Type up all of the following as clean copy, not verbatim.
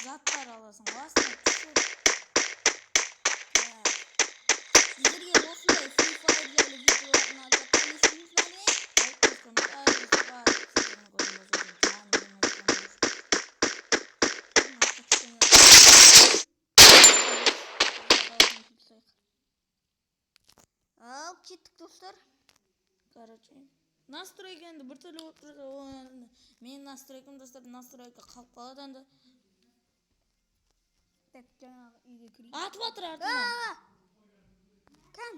заттар аласың басына түсіп. Sizlerge osmonday Free Fire jayli videolarni olib kelishimiz mani. Al ketdik dostlar. Короче, настройка енді бір түрлі болып тұрады. Менің настройкам достар настройка қалып қалады енді. Так, жаңағы үйге кірейік. Атып жатыр артынан. Кән.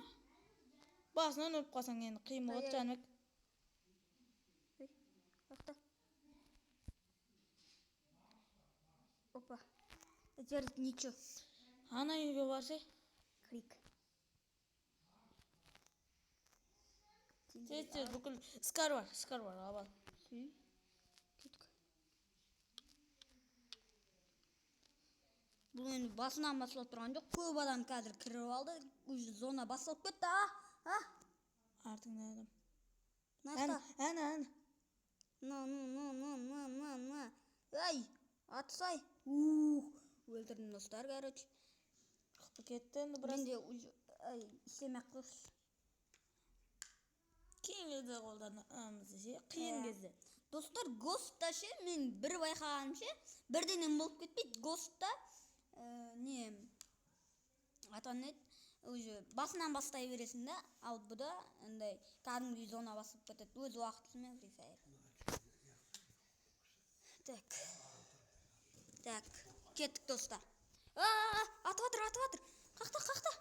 Басынан өліп қалсаң енді қиын болады Жанбек. Тоқта. Опа. Әйтеуір ничего. Ана үйге барсай. Крик. Тез бүкіл скар бар абал. Кеттік. Бұл енді басынан басылып тұрған жоқ. Көп адам қазір кіріп алды. Уже зона басылып кетті. Артыңда адам. Наста. Әні. Ай, атсай. Өлтірдім достар, короче. Қыпы кетті енді біраз. Мен де істемек қылыш. Кейін кезде қолданамыз, қиын кезде. Достар, Ghost'та ше, мен бір байқағаным ше, бірденен болып кетпейді. Ghost'та атаны уже басынан бастай бересің да, ал бұда андай кәдімгідей зона басып кетеді. Өз уақытысымен Free Fire. Так, кеттік достар. Атып жатыр. Қақта.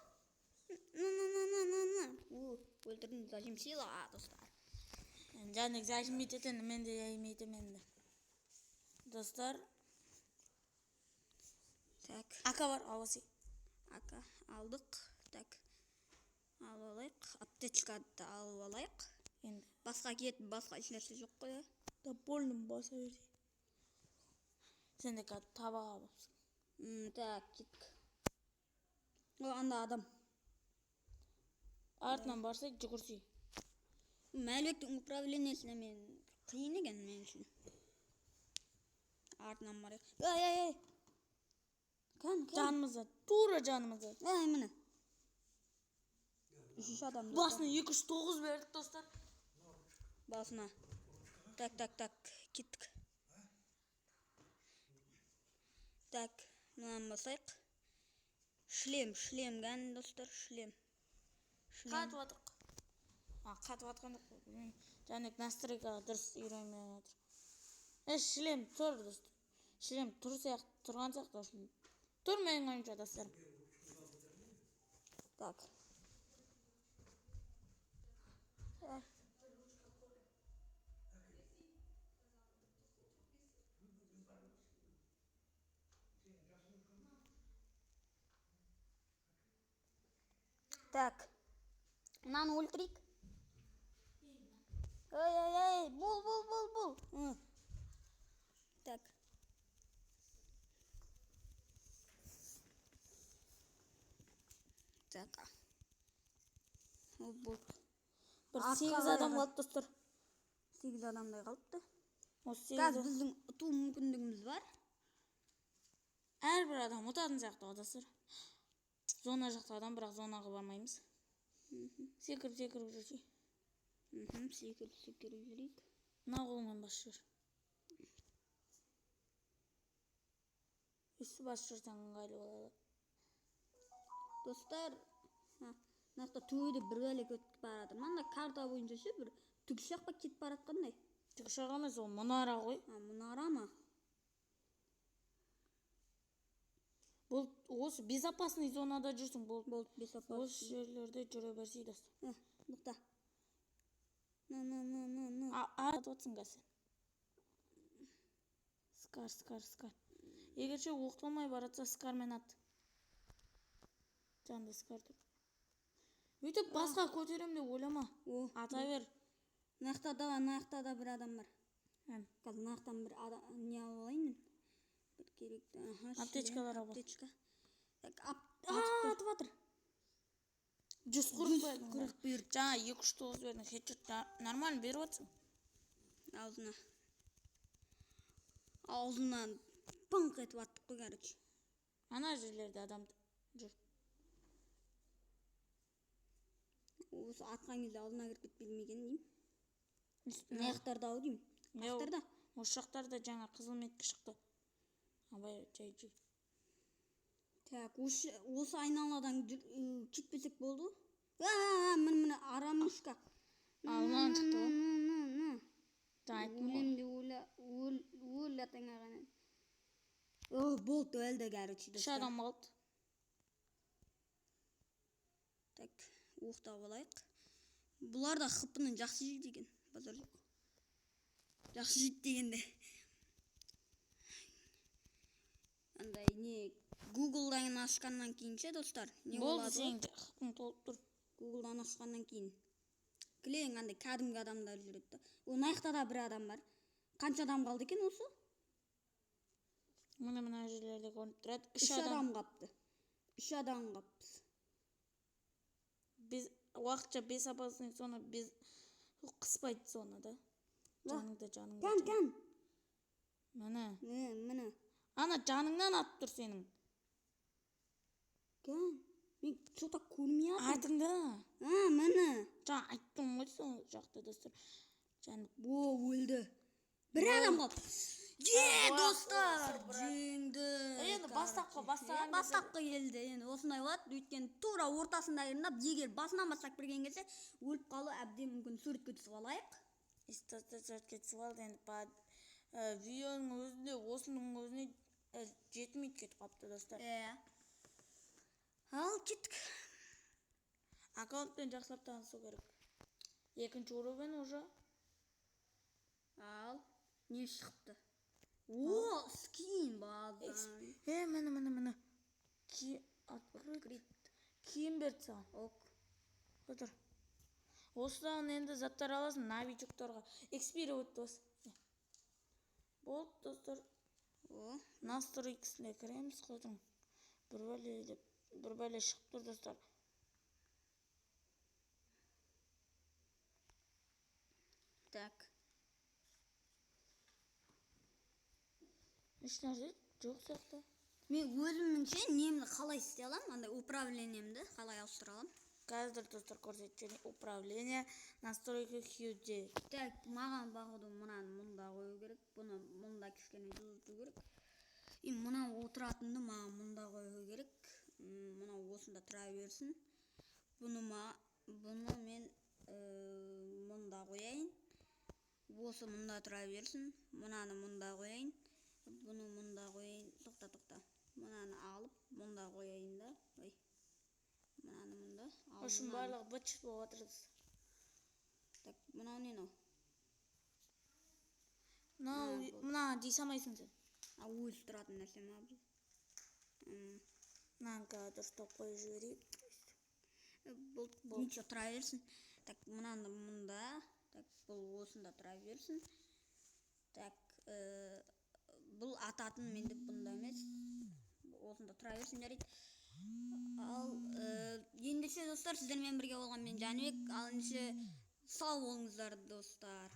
Өлтірдім, зажим сила, достар. Жанбек зажим ететін, мен де еймейтім енді. Достар. Так. Ака бар, аласый. Ака, алдық. Так. Алып алайық. Аптечкады алып алайық. Енді. Басқа кетіп, басқа ешнәрсе жоқ қой. Да болдым баса берді. Сен де кәді табаға бапсың. Так, кеттік. Анда адам. Артынан барсай, жүгірсей. Мәлбектің управлениясына мен қиын екен мен үшін. Артынан барайық. Ай. Кән. Жанымызда, тура жанымызда. Міне. Үшінші адам. Басына 209 бердік, достар. Басына. Так, кеттік. Так, мынаны басайық. Шлем, кән, достар, шлем. Қатып атық. Қатып атқандық. Жанбек настройкаға дұрыс үйренмей жатыр. Шлем тұр, достар. Шлем тұрған сияқты. Тұр менің ойымша, достар. Так. Так. Мынаны өлтірейік. Ай, бол. Так. Бол. Бір 8 адам қалды, достар. 8 адамдай қалыпты. Қазір біздің ұту мүмкіндігіміз бар. Әрбір адам ұтатын сияқты, достар. Зона жақта адам, бірақ зонаға бармаймыз. Секіріп жүрсей. Секіріп жүрейік. Мына қолыңмен бас жүр. Үсті бас жүрсең ыңғайлы болады. Достар, нақты төйді бір бәлек өтіп барады. Манда карта бойынша ше бір тікұшақ па кетіп баратқандай. Тікұшақ емес, ол мұнара ғой. Мұнара ма? Бұл осы безопасный зонада жүрсің. Бұл безопасный. Осы жерлерде жүре берсей, достар. Бұқта. Атып отсың ғасын. Скар. Егерше оқталмай баратса скармен ат. Жанды скар тұр. Өйтіп басқа көтерем де ойлама. Ата бер. Нақта да бір адам бар. Қазір нақтан бір адам не алайын. Бір керекті. Аптечка бар абыл. Аптечка. Атып атыр. 140 берді. Жаңа 209 бердің. Хедшот нормально беріп отсың. Аузынан пыңқ етіп аттық. қой, короче. Ана жерлерде адам жүр. Осы атқан кезде алдына кіріп кетпейді ме екен деймін. Үстіне. Мына жақтарда ау деймін. Жақтарда. Осы жақтарда жаңа қызыл меткі шықты. Абай жай. Так, осы айналадан кетпесек болды. Міне арамышка. Алман шықты ғой. Өлемде өл атаңа ғана. Болды өлді, короче. 3 адам қалды. Так, оқтап алайық. Бұлар да хыппының жақсы жейді екен. Базар жоқ. Жақсы жейді дегенде. Андай не Google-дан ашқаннан кейін ше, достар. Болды, сен хыппың толып тұр. Google-дан ашқаннан кейін. Кілең андай кәдімгі адамдар жүреді. Онаяқта да бір адам бар. Қанша адам қалды екен осы? Мына жерлерде көрініп тұрады. 3 адам қапты. 3 адам қаппыз. Біз уақытша 5 апасының соны біз қыспайды соны да. Жаныңды. Кән. Міне. Ана жаныңнан атып тұр сенің. Кән. Мен что-то көрмей атым. Артыңда. Міне. Жаңа айттым ғой сол жақта достар. Өлді. Бір адам қалды. Достар, жеңді. Енді бастапқы келді. Енді осындай болады. Өйткені тура ортасында айырындап, егер басынан бастап берген кезде өліп қалу әбден мүмкін. Суретке түсіп алайық. Суретке түсіп алды. Енді видеоның өзінде осының өзіне жетмейді кетіп қапты достар. Ал кеттік. Аккаунтпен жақсылап танысу керек. Екінші уровень уже. Ал не шықты? Скин базар. Міне. Киім берді саған. Отыр. Осыдан енді заттар аласың новичоктарға. Экспири өтті осы. Болды достар. Настройкісіне кіреміз қойдың. Бір бәле шығып тұр достар. Так. Еш нәрсе жоқ сияқты. Мен өзімніңше немді қалай істей алам? Андай управлениемді қалай ауыстыра алам? Қазір достар көрсеткен управление настройка хьюде. Так, маған бағуды мұнаны мұнда қою керек. Бұны мұнда кішкене жылыту керек. Мұна отыратынды маған мұнда қою керек. Мұна осында тұра берсін. Бұны мен мұнда қояйын. Осы мұнда тұра берсін. Мұнаны мұнда қояйын. Бұны мұнда қояйын. Тоқта. Мұнаны алып, мұнда қояйын да. Мұнаны мұнда.Ошын барлығы бытшыт болып отырды. Так, мұнау не нау? Мұна дей самайсың сен. Өзі тұратын нәрсе ма бұл? Мынанға дұрыстап қойып жіберейік. Бұл ничего тұра берсін. Так, мұнаны мұнда. Так, бұл осында тұра берсін. Так, бұл ататын менде бұнда емес. Осында тұра берсін жарайды. Ал ендеше достар, сіздермен бірге болған мен Жәнібек. Ал ендеше сау болыңыздар достар.